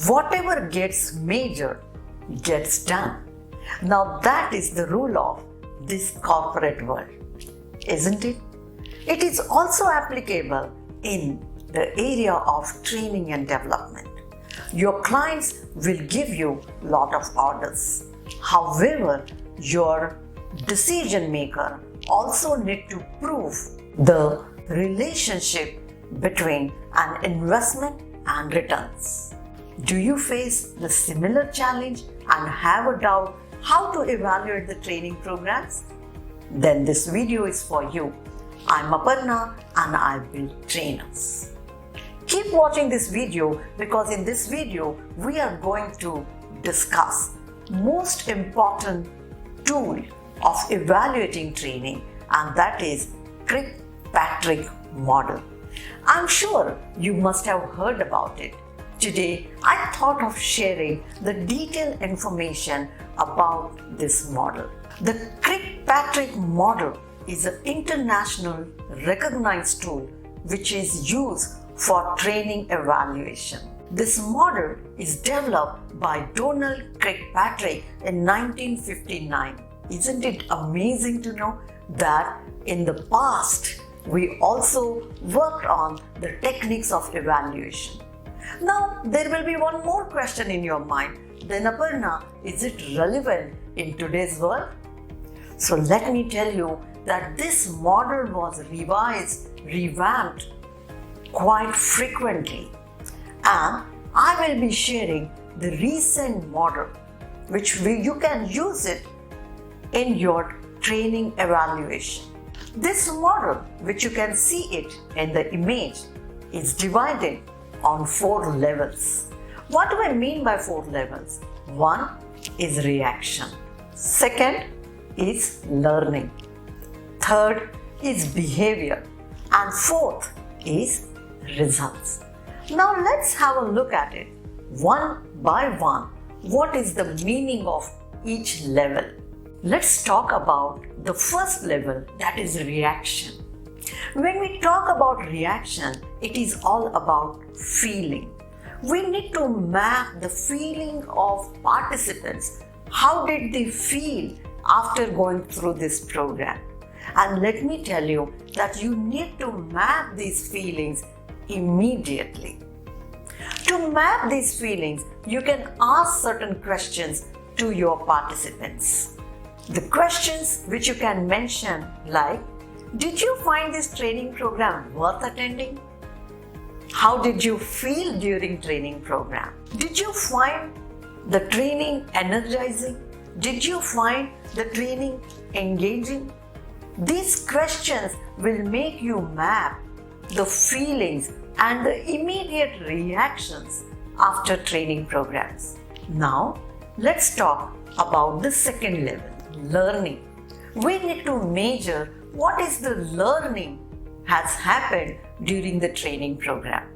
Whatever gets measured gets done. Now that is the rule of this corporate world, isn't it? It is also applicable in the area of training and development. Your clients will give you a lot of orders. However, your decision maker also need to prove the relationship between an investment and returns. Do you face the similar challenge and have a doubt how to evaluate the training programs? Then this video is for you. I'm Aparna and I build trainers. Keep watching this video because in this video we are going to discuss most important tool of evaluating training, and that is Kirkpatrick model. I'm sure you must have heard about it. Today I thought of sharing the detailed information about this model. The Kirkpatrick model is an international recognized tool which is used for training evaluation. This model is developed by Donald Kirkpatrick in 1959. Isn't it amazing to know that in the past we also worked on the techniques of evaluation? Now there will be one more question in your mind. Then Aparna, is it relevant in today's world? So let me tell you that this model was revamped quite frequently, and I will be sharing the recent model which you can use it in your training evaluation. This model, which you can see it in the image, is divided on 4 levels. What do I mean by 4 levels? 1 is reaction. 2nd is learning. 3rd is behavior. And 4th is results. Now let's have a look at it one by one. What is the meaning of each level? Let's talk about the first level, that is reaction. When we talk about reaction, it is all about feeling. We need to map the feeling of participants. How did they feel after going through this program? And let me tell you that you need to map these feelings immediately. To map these feelings, you can ask certain questions to your participants. The questions which you can mention like, did you find this training program worth attending? How did you feel during training program? Did you find the training energizing? Did you find the training engaging? These questions will make you map the feelings and the immediate reactions after training programs. Now, let's talk about the second level, learning. We need to measure what is the learning has happened during the training program.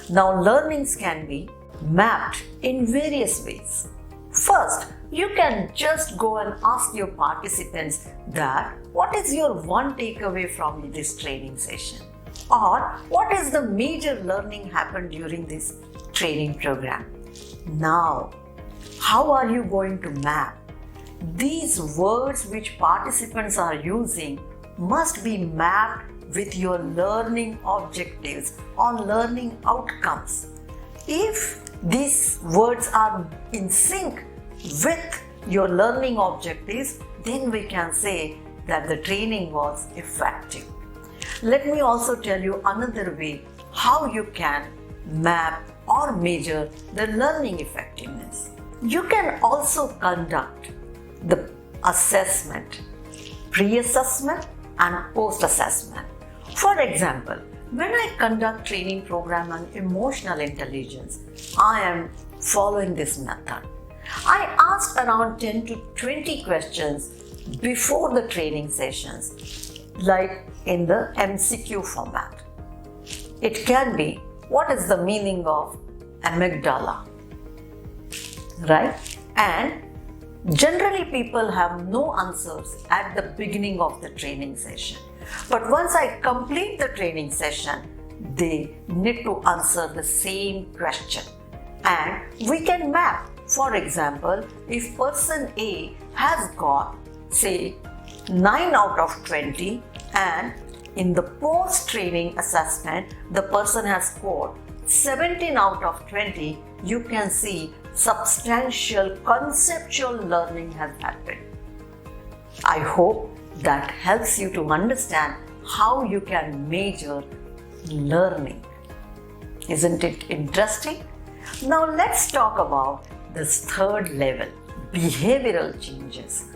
Now, learnings can be mapped in various ways. First, you can just go and ask your participants that what is your one takeaway from this training session? Or what is the major learning happened during this training program? Now, how are you going to map? These words which participants are using must be mapped with your learning objectives or learning outcomes. If these words are in sync with your learning objectives, then we can say that the training was effective. Let me also tell you another way how you can map or measure the learning effectiveness. You can also conduct the assessment, pre-assessment and post-assessment. For example, when I conduct training program on emotional intelligence, I am following this method. I ask around 10 to 20 questions before the training sessions, like in the MCQ format. It can be, what is the meaning of amygdala, right? And generally people have no answers at the beginning of the training session. But once I complete the training session, they need to answer the same question. and we can map. For example, if person A has got say 9 out of 20 and in the post-training assessment the person has scored 17 out of 20, you can see substantial conceptual learning has happened. I hope that helps you to understand how you can measure learning. Isn't it interesting? Now let's talk about this third level, behavioral changes.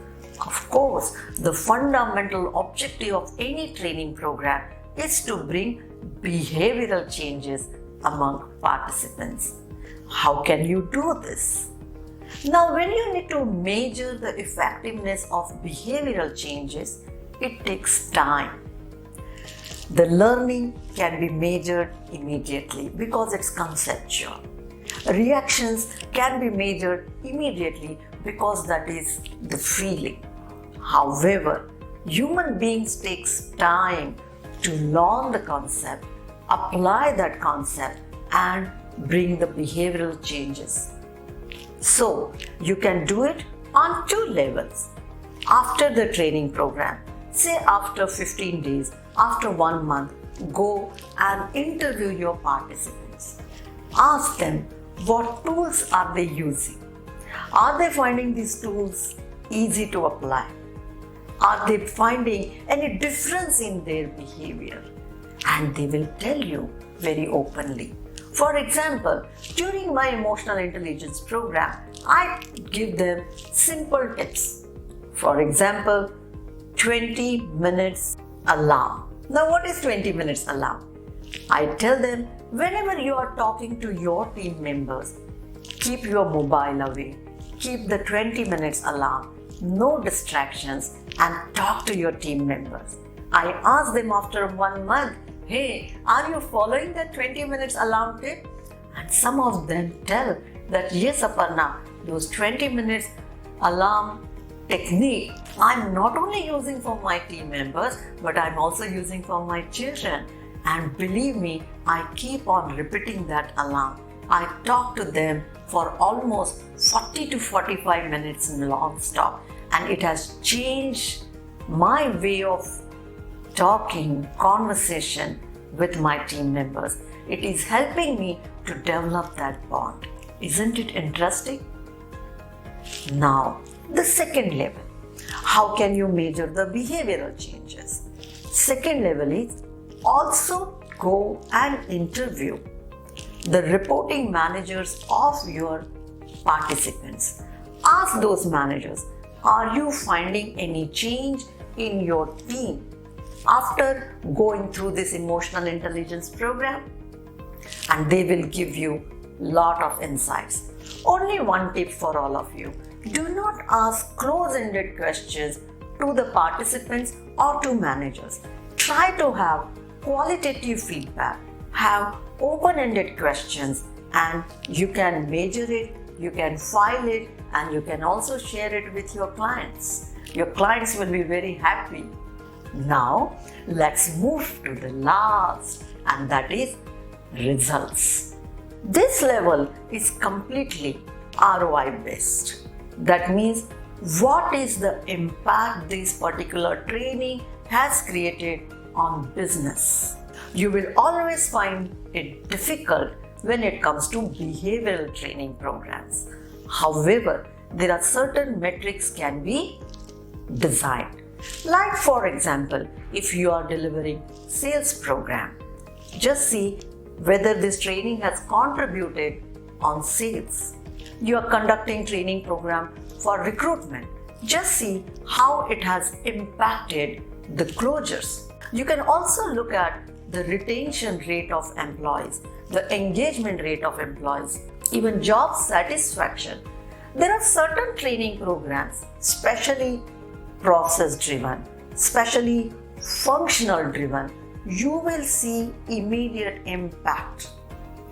Of course, the fundamental objective of any training program is to bring behavioral changes among participants. How can you do this? Now, when you need to measure the effectiveness of behavioral changes, it takes time. The learning can be measured immediately because it's conceptual. Reactions can be measured immediately because that is the feeling. However, human beings takes time to learn the concept, apply that concept and bring the behavioral changes. So, you can do it on 2 levels. After the training program, say after 15 days, after 1 month, go and interview your participants. Ask them what tools are they using. Are they finding these tools easy to apply? Are they finding any difference in their behavior? And they will tell you very openly. For example, during my emotional intelligence program, I give them simple tips. For example, 20 minutes alarm. Now, what is 20 minutes alarm? I tell them whenever you are talking to your team members, keep your mobile away, keep the 20 minutes alarm, no distractions, and talk to your team members. I ask them after 1 month, hey, are you following that 20 minutes alarm tip? And some of them tell that yes, Aparna, those 20 minutes alarm technique I'm not only using for my team members, but I'm also using for my children. And believe me, I keep on repeating that alarm. I talk to them for almost 40 to 45 minutes non-stop, and it has changed my way of talking, conversation with my team members. It is helping me to develop that bond. Isn't it interesting? Now, the second level. How can you measure the behavioral changes? Second level is also go and interview the reporting managers of your participants. Ask those managers, are you finding any change in your team after going through this emotional intelligence program? And they will give you lot of insights. Only one tip for all of you. Do not ask close-ended questions to the participants or to managers. Try to have qualitative feedback. Have open-ended questions, and you can measure it, you can file it, and you can also share it with your clients. Your clients will be very happy. Now, let's move to the last, and that is results. This level is completely ROI based. That means what is the impact this particular training has created on business. You will always find it difficult when it comes to behavioral training programs. However, there are certain metrics can be designed. Like for example, if you are delivering sales program, just see whether this training has contributed on sales. You are conducting training program for recruitment. Just see how it has impacted the closures. You can also look at the retention rate of employees, the engagement rate of employees, even job satisfaction. There are certain training programs, especially process driven, especially functional driven. You will see immediate impact.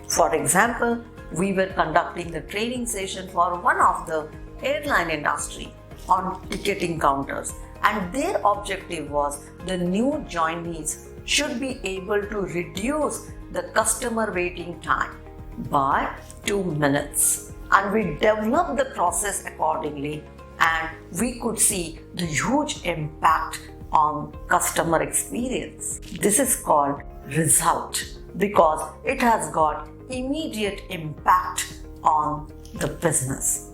For example, we were conducting the training session for one of the airline industry on ticketing counters, and their objective was the new joinees should be able to reduce the customer waiting time. by 2 minutes. And we developed the process accordingly, and we could see the huge impact on customer experience. This is called result because it has got immediate impact on the business.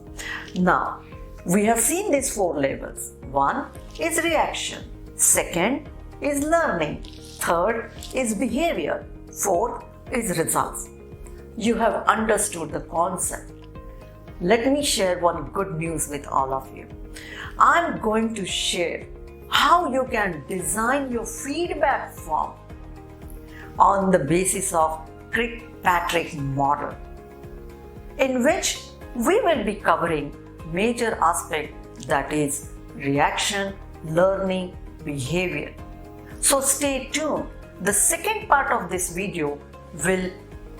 Now, we have seen these 4 levels. 1 is reaction, 2nd is learning, 3rd is behavior, 4th is results. You have understood the concept. Let me share one good news with all of you. I'm going to share how you can design your feedback form on the basis of Kirkpatrick model, in which we will be covering major aspect, that is reaction, learning, behavior. So stay tuned. The second part of this video will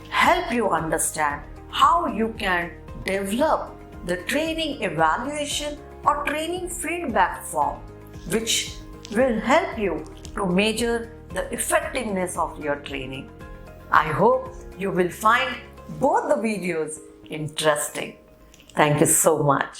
help you understand how you can develop the training evaluation or training feedback form, which will help you to measure the effectiveness of your training. I hope you will find both the videos interesting. Thank you so much.